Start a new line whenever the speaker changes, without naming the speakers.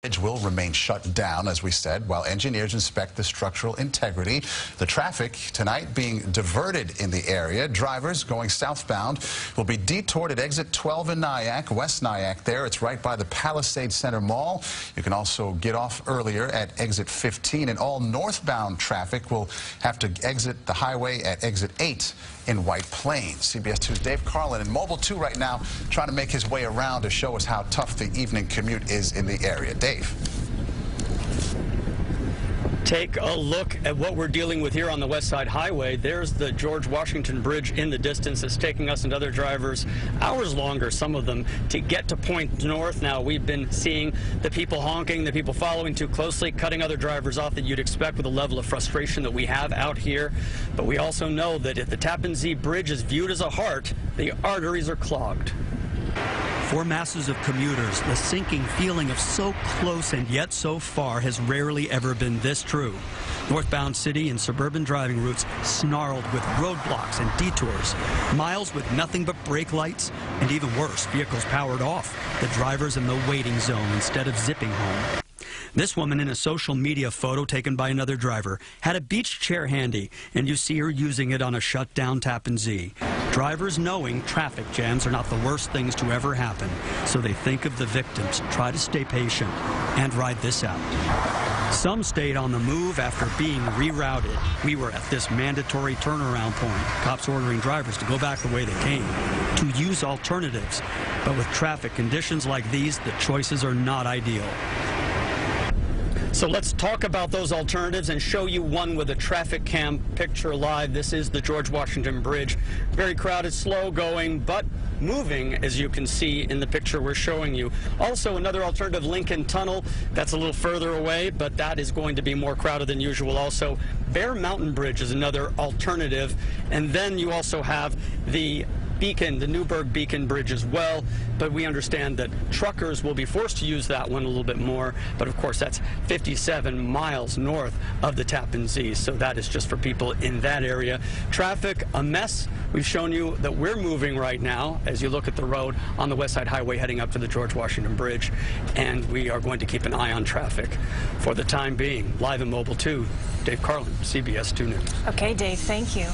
Bridge will remain shut down, as we said, while engineers inspect the structural integrity. The traffic tonight being diverted in the area. Drivers going southbound will be detoured at exit 12 in Nyack, West Nyack there. It's right by the Palisade Center Mall. You can also get off earlier at exit 15, and all northbound traffic will have to exit the highway at exit 8 in White Plains. CBS 2's Dave Carlin in Mobile 2 right now, trying to make his way around to show us how tough the evening commute is in the area. Dave.
Take a look at what we're dealing with here on the West Side Highway. There's the George Washington Bridge in the distance. It's taking us and other drivers hours longer, some of them, to get to Point North. Now, we've been seeing the people honking, the people following too closely, cutting other drivers off that you'd expect with the level of frustration that we have out here. But we also know that if the Tappan Zee Bridge is viewed as a heart, the arteries are clogged.
For masses of commuters, the sinking feeling of so close and yet so far has rarely ever been this true. Northbound city and suburban driving routes snarled with roadblocks and detours, miles with nothing but brake lights, and even worse, vehicles powered off, the drivers in the waiting zone instead of zipping home. This woman, in a social media photo taken by another driver, had a beach chair handy, and you see her using it on a shut-down Tappan Zee. Drivers knowing traffic jams are not the worst things to ever happen, so they think of the victims, try to stay patient, and ride this out. Some stayed on the move after being rerouted. We were at this mandatory turnaround point, cops ordering drivers to go back the way they came, to use alternatives. But with traffic conditions like these, the choices are not ideal.
So let's talk about those alternatives and show you one with a traffic cam picture live. This is the George Washington Bridge. Very crowded, slow going, but moving, as you can see in the picture we're showing you. Also, another alternative, Lincoln Tunnel. That's a little further away, but that is going to be more crowded than usual. Also, Bear Mountain Bridge is another alternative. And then you also have the Beacon, the Newburgh Beacon Bridge as well, but we understand that truckers will be forced to use that one a little bit more, but of course that's 57 miles north of the Tappan Zee, so that is just for people in that area. Traffic, a mess. We've shown you that we're moving right now as you look at the road on the West Side Highway heading up to the George Washington Bridge, and we are going to keep an eye on traffic for the time being. Live in Mobile 2, Dave Carlin, CBS 2 News.
Okay, Dave, thank you.